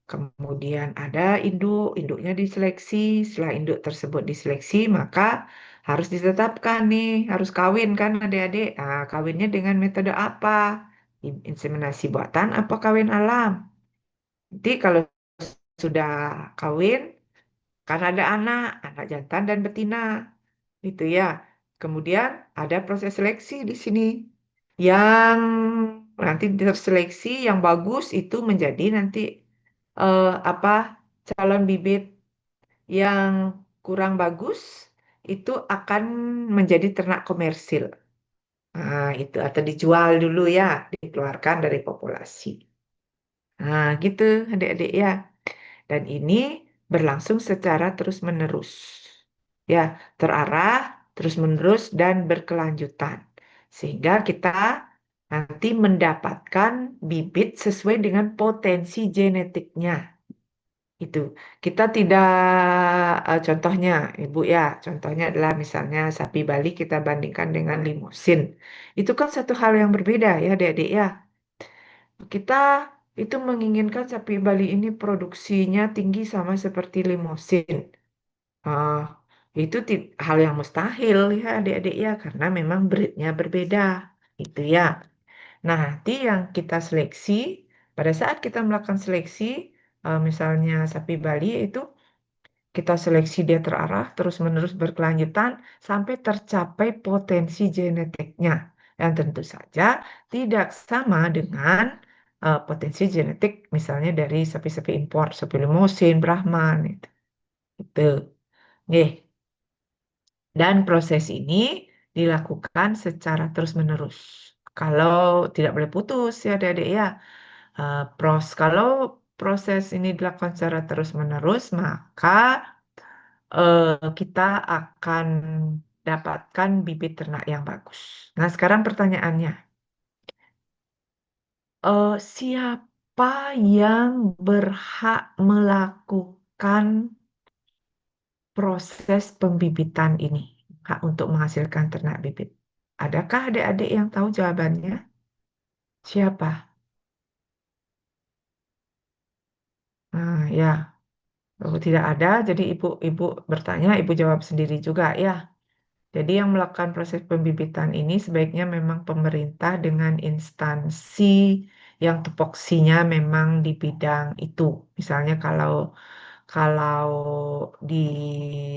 kemudian ada induk, induknya diseleksi, setelah induk tersebut diseleksi, maka harus ditetapkan nih, harus kawin kan adik-adik. Kawinnya dengan metode apa? Inseminasi buatan apa kawin alam? Nanti kalau sudah kawin, kan ada anak jantan dan betina, itu ya. Kemudian ada proses seleksi di sini. Yang nanti terseleksi yang bagus itu menjadi nanti apa calon bibit, yang kurang bagus itu akan menjadi ternak komersil. Itu atau dijual dulu ya, dikeluarkan dari populasi. Gitu adik-adik ya. Dan ini berlangsung secara terus-menerus. Ya, terarah, terus-menerus dan berkelanjutan. Sehingga kita nanti mendapatkan bibit sesuai dengan potensi genetiknya. Itu. Kita tidak, contohnya, Ibu ya, contohnya adalah misalnya sapi Bali kita bandingkan dengan limusin. Itu kan satu hal yang berbeda ya, adik-adik ya. Kita itu menginginkan sapi Bali ini produksinya tinggi sama seperti limusin. Ah, itu hal yang mustahil ya adik-adik ya, karena memang breednya berbeda. Itu ya. Nah, nanti yang kita seleksi, pada saat kita melakukan seleksi, misalnya sapi Bali itu kita seleksi dia terarah, terus-menerus berkelanjutan, sampai tercapai potensi genetiknya. Yang tentu saja tidak sama dengan potensi genetik misalnya dari sapi-sapi impor, sapi limusin, Brahman, itu. Itu. Nih, dan proses ini dilakukan secara terus-menerus. Kalau tidak boleh putus ya adik-adik ya. Kalau proses ini dilakukan secara terus-menerus, maka kita akan dapatkan bibit ternak yang bagus. Nah, sekarang pertanyaannya, siapa yang berhak melakukan proses pembibitan ini? Hak untuk menghasilkan ternak bibit. Adakah adik-adik yang tahu jawabannya? Siapa? Ya, kalau tidak ada, jadi ibu bertanya, ibu jawab sendiri juga ya. Jadi yang melakukan proses pembibitan ini sebaiknya memang pemerintah dengan instansi yang tupoksinya memang di bidang itu. Misalnya kalau di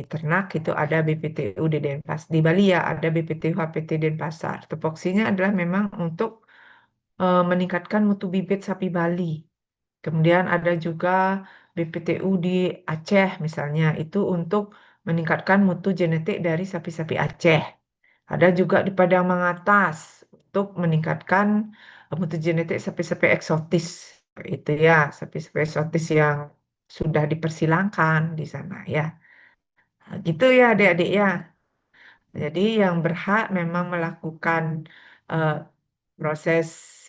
ternak itu ada BPTU di Denpasar. Di Bali ya ada BPTU HPT Denpasar. Tupoksinya adalah memang untuk meningkatkan mutu bibit sapi Bali. Kemudian ada juga BPTU di Aceh misalnya, itu untuk meningkatkan mutu genetik dari sapi-sapi Aceh. Ada juga di Padang Mangatas untuk meningkatkan mutu genetik sapi-sapi eksotis. Itu ya, sapi-sapi eksotis yang sudah dipersilangkan di sana ya. Gitu ya adik-adik ya. Jadi yang berhak memang melakukan eh, proses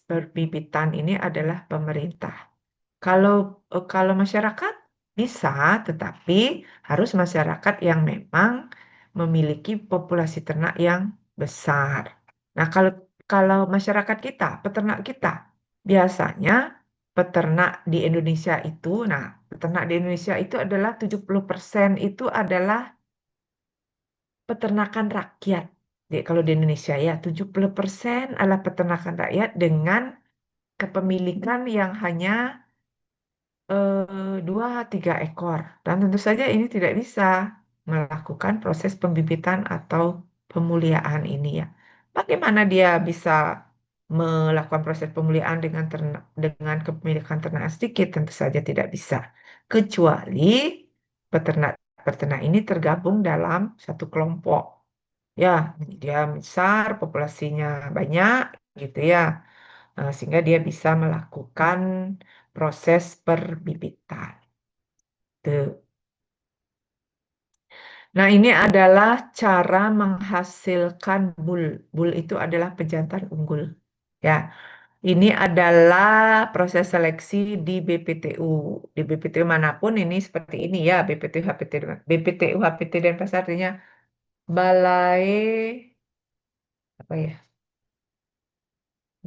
perbibitan ini adalah pemerintah. Kalau kalau masyarakat bisa, tetapi harus masyarakat yang memang memiliki populasi ternak yang besar. Nah, kalau masyarakat kita, peternak kita, biasanya peternak di Indonesia itu, nah, peternak di Indonesia itu adalah 70% itu adalah peternakan rakyat. Jadi kalau di Indonesia ya, 70% adalah peternakan rakyat dengan kepemilikan yang hanya dua tiga ekor. Dan tentu saja ini tidak bisa melakukan proses pembibitan atau pemuliaan ini ya. Bagaimana dia bisa melakukan proses pemuliaan dengan ternak, dengan kepemilikan ternak sedikit? Tentu saja tidak bisa. Kecuali peternak-peternak ini tergabung dalam satu kelompok. Ya, dia besar, populasinya banyak gitu ya. Sehingga dia bisa melakukan proses perbibitan. Tuh. Nah, ini adalah cara menghasilkan bul. Bul itu adalah pejantan unggul. Ya, ini adalah proses seleksi di BPTU. Di BPTU manapun ini seperti ini ya, BPTU HPT, BPTU HPT dan pasar artinya Balai apa ya?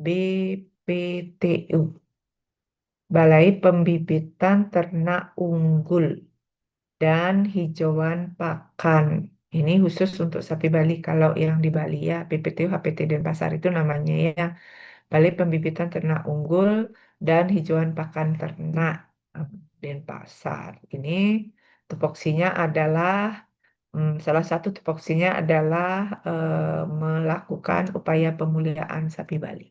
BPTU. Balai Pembibitan Ternak Unggul dan Hijauan Pakan. Ini khusus untuk sapi Bali. Kalau yang di Bali ya, BPTU HPT Denpasar itu namanya ya. Balai Pembibitan Ternak Unggul dan Hijauan Pakan Ternak Denpasar. Ini tupoksinya adalah salah satu tupoksinya adalah melakukan upaya pemuliaan sapi Bali.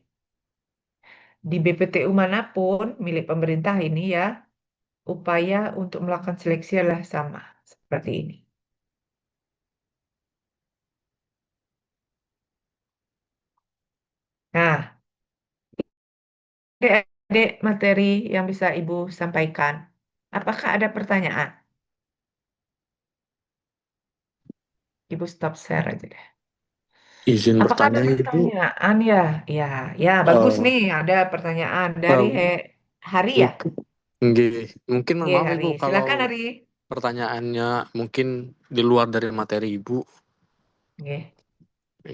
Di BPTU manapun milik pemerintah ini ya, upaya untuk melakukan seleksi adalah sama seperti ini. Nah, adik-adik materi yang bisa Ibu sampaikan. Apakah ada pertanyaan? Ibu stop share aja deh. Izin Apakah ada bertanya Ibu. pertanyaan ya? Ya, ya bagus Eh, nih. Ada pertanyaan dari eh, Hari ya? mungkin nggih. Mungkin Oke, maaf Hari. Ibu kalau Silakan Hari. pertanyaannya mungkin di luar dari materi Ibu. Oke.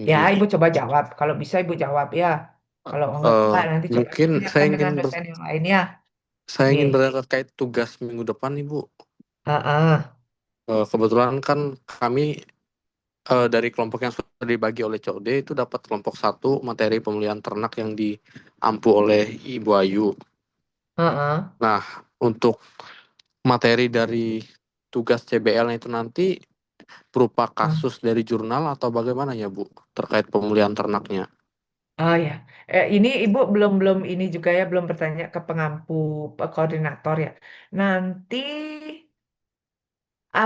Ya, Nggih. Ibu coba jawab. Kalau bisa Ibu jawab ya. Kalau Eh, enggak, nanti coba mungkin ditanyakan dengan dosen yang lain ya. saya Oke. ingin bertanya terkait tugas minggu depan Ibu. Ah, Kebetulan kan kami dari kelompok yang sudah dibagi oleh COD itu dapat kelompok satu materi pemulihan ternak yang diampu oleh Ibu Ayu. ah. Nah, untuk materi dari tugas CBL itu nanti berupa Ah. kasus dari jurnal atau bagaimana ya Bu terkait pemulihan ternaknya? Oh ya, ini Ibu belum belum ini juga ya belum bertanya ke pengampu koordinator ya. Nanti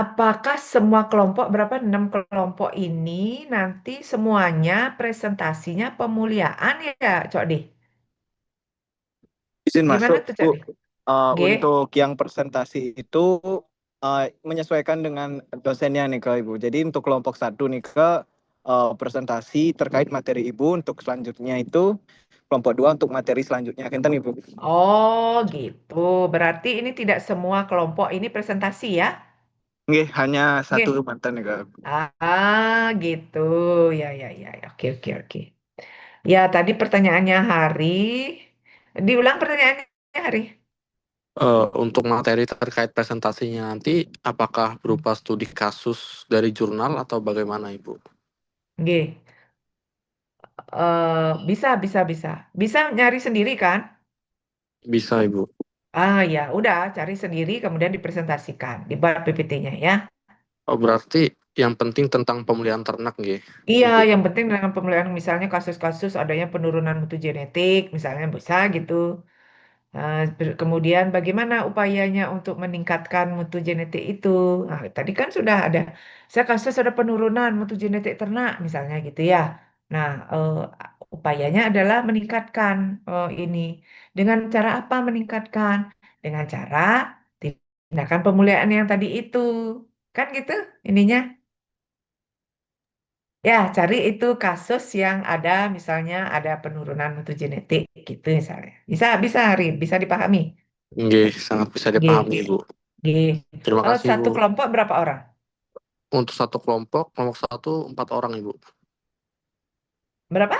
apakah semua kelompok berapa 6 kelompok ini nanti semuanya presentasinya pemuliaan ya, Cok Di? Izin Gimana masuk, tuh, Bu. Cok Di? G. Untuk yang presentasi itu menyesuaikan dengan dosennya nih ke Ibu. Jadi untuk kelompok satu nih ke presentasi terkait materi Ibu, untuk selanjutnya itu kelompok dua untuk materi selanjutnya. Kinten Ibu. Oh gitu. Berarti ini tidak semua kelompok ini presentasi ya? Nggih, hanya satu Oke. mantan nih ke. Gitu. Ya, ya, ya, ya. Oke, oke, oke. Ya, tadi pertanyaannya Hari. Diulang pertanyaannya Hari. Untuk materi terkait presentasinya nanti apakah Hmm. berupa studi kasus dari jurnal atau bagaimana Ibu? G. Bisa, bisa, bisa. Bisa nyari sendiri kan? Bisa Ibu. Ya, udah cari sendiri kemudian dipresentasikan, dibuat PPT-nya ya. Oh, berarti yang penting tentang pemulihan ternak nggih, Iya, Ibu. yang penting dengan pemilihan misalnya kasus-kasus adanya penurunan mutu genetik, misalnya bisa gitu. Kemudian bagaimana upayanya untuk meningkatkan mutu genetik itu? Tadi kan sudah ada, saya kasus ada penurunan mutu genetik ternak misalnya gitu ya. Nah, upayanya adalah meningkatkan ini. Dengan cara apa meningkatkan? Dengan cara tindakan pemuliaan yang tadi itu. Kan gitu ininya. Ya, cari itu kasus yang ada misalnya ada penurunan mutu genetik gitu misalnya. Bisa, bisa, Rin, bisa dipahami. Nggih, sangat bisa dipahami G. Ibu. G. Terima kasih Ibu. Satu kelompok berapa orang? Untuk satu kelompok, kelompok satu 4 orang Ibu. Berapa?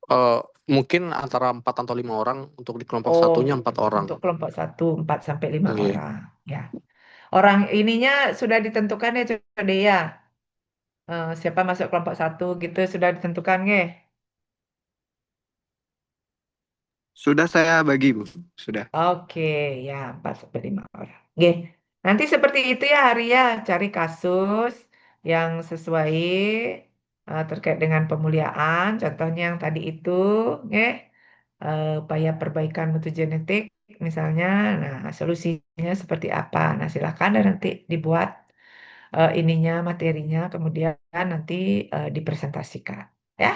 Eh, Mungkin antara 4 atau 5 orang, untuk di kelompok Oh, satunya 4 orang. untuk kelompok satu 4 sampai 5 Nggih. orang. Ya. Orang ininya sudah ditentukan ya, Code ya. Siapa masuk kelompok satu gitu sudah ditentukan nggih? Sudah saya bagi, Bu. Sudah. Oke, ya 4 sampai 5 orang. Oke. Nanti seperti itu ya Arya, cari kasus yang sesuai terkait dengan pemuliaan, contohnya yang tadi itu, oke. Upaya perbaikan mutu genetik misalnya, nah solusinya seperti apa? Nah silakan dan nanti dibuat ininya materinya, kemudian nanti dipresentasikan, ya.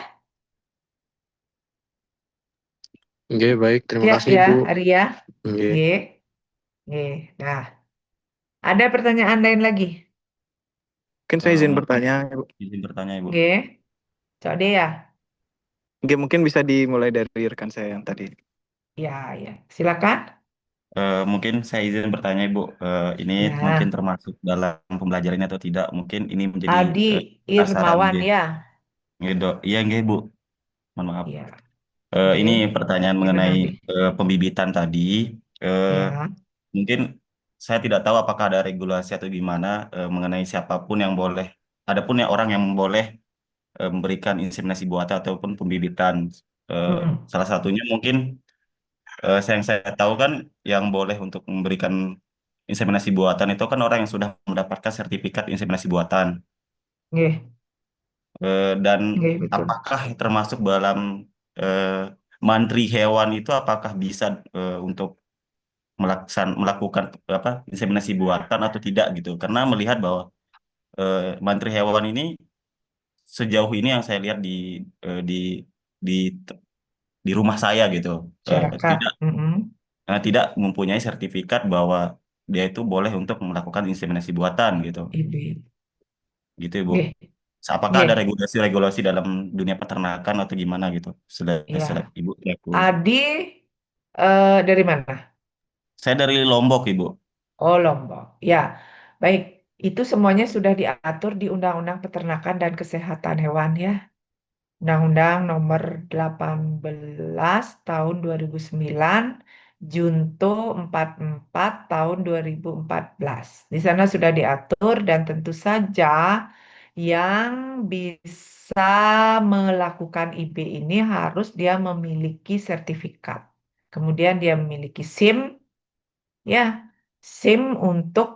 Oke, baik. Terima Siap kasih, ya Bu. Arya. Oke. Oke, oke. Nah, ada pertanyaan lain lagi? Mungkin saya izin Mungkin bertanya, Bu. izin bertanya, Ibu. Oke, Cok Dea. Oke, mungkin bisa dimulai dari rekan saya yang tadi. Ya, ya. Silakan. Mungkin saya izin bertanya, Ibu. Ini mungkin Ya, termasuk dalam pembelajaran atau tidak? Mungkin ini menjadi Adi sasaran, Irmawan nggih. ya. Nggih, Dok. Iya, nggih, Bu. Mohon maaf. Ya, Ini oke. pertanyaan Gimana mengenai Adi? pembibitan tadi. Eh, Ya, Mungkin saya tidak tahu apakah ada regulasi atau gimana mengenai siapapun yang boleh, adapun ya orang yang boleh memberikan inseminasi buatan ataupun pembibitan. Eh, hmm. Salah satunya mungkin yang saya tahu kan yang boleh untuk memberikan inseminasi buatan itu kan orang yang sudah mendapatkan sertifikat inseminasi buatan. Nggih, Dan nggih, betul. apakah termasuk dalam eh, mantri hewan itu apakah bisa untuk melakukan apa inseminasi buatan atau tidak gitu? Karena melihat bahwa mantri hewan ini sejauh ini yang saya lihat di di di rumah saya gitu Masyarakat. tidak Mm-mm. tidak mempunyai sertifikat bahwa dia itu boleh untuk melakukan inseminasi buatan gitu Ibu. gitu Ibu. Nggih, Apakah ada nggih. regulasi-regulasi dalam dunia peternakan atau gimana gitu? Sudah Ya. Ibu selaku. Adi dari mana? Saya dari Lombok Ibu. Oh, Lombok. Ya, baik. Itu semuanya sudah diatur di Undang-Undang Peternakan dan Kesehatan Hewan ya. Undang-Undang Nomor 18 Tahun 2009, Junto 44 Tahun 2014. Di sana sudah diatur dan tentu saja yang bisa melakukan IB ini harus dia memiliki sertifikat. Kemudian dia memiliki SIM, ya, SIM untuk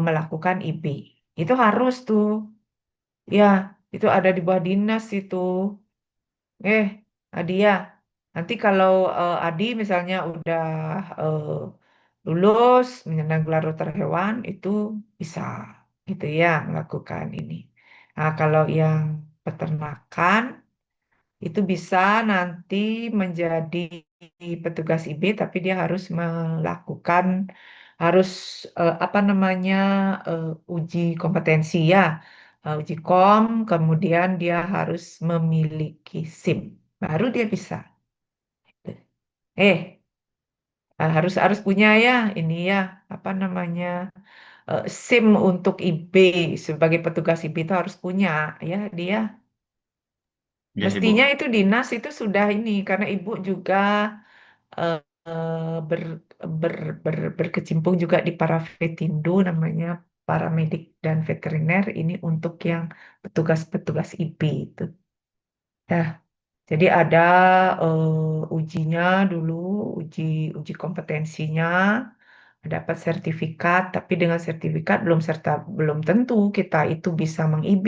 melakukan IB. Itu harus tuh, ya, itu ada di bawah dinas itu. Adi ya, nanti kalau Adi misalnya udah eh, lulus menyandang gelar dokter hewan itu bisa gitu ya melakukan ini. Nah, kalau yang peternakan itu bisa nanti menjadi petugas IB tapi dia harus melakukan harus apa namanya uji kompetensi ya. Uji kom, kemudian dia harus memiliki SIM, baru dia bisa. Eh, harus harus punya ya ini ya apa namanya SIM untuk IB sebagai petugas IB itu harus punya ya dia. Yes Ibu. Mestinya itu dinas itu sudah ini karena ibu juga eh, ber, berkecimpung juga di Parafetindo namanya paramedik dan veteriner ini untuk yang petugas-petugas IB itu. Nah, jadi ada ujinya dulu, uji uji kompetensinya, dapat sertifikat, tapi dengan sertifikat belum tentu kita itu bisa meng-IB.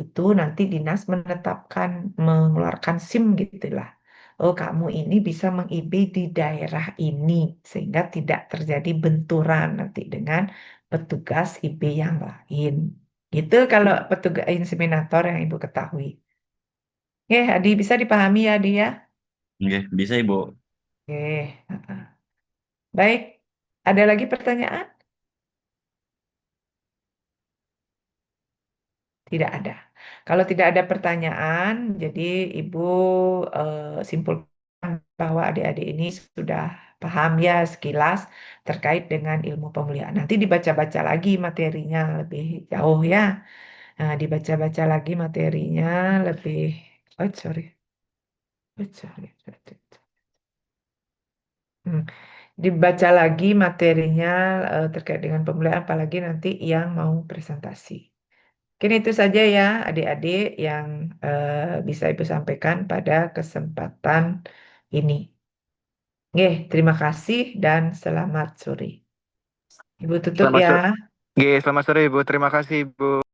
Itu nanti dinas menetapkan mengeluarkan SIM gitulah. Oh, kamu ini bisa meng-IB di daerah ini sehingga tidak terjadi benturan nanti dengan petugas IB yang lain. Gitu kalau petugas inseminator yang Ibu ketahui. Oke, Adi bisa dipahami ya, Adi ya? Oke, bisa Ibu. Oke, heeh. Baik. Ada lagi pertanyaan? Tidak ada. Kalau tidak ada pertanyaan, jadi Ibu simpulkan bahwa adik-adik ini sudah paham ya sekilas terkait dengan ilmu pemulihan. Nanti dibaca-baca lagi materinya lebih jauh ya. Nah, dibaca-baca lagi materinya lebih, oh sorry, oh sorry. Hmm. Dibaca lagi materinya terkait dengan pemulihan, apalagi nanti yang mau presentasi. Mungkin itu saja ya adik-adik yang bisa Ibu sampaikan pada kesempatan ini. Nggih, terima kasih dan selamat sore. Ibu tutup Selamat ya. sore. Selamat sore Ibu. Terima kasih Ibu.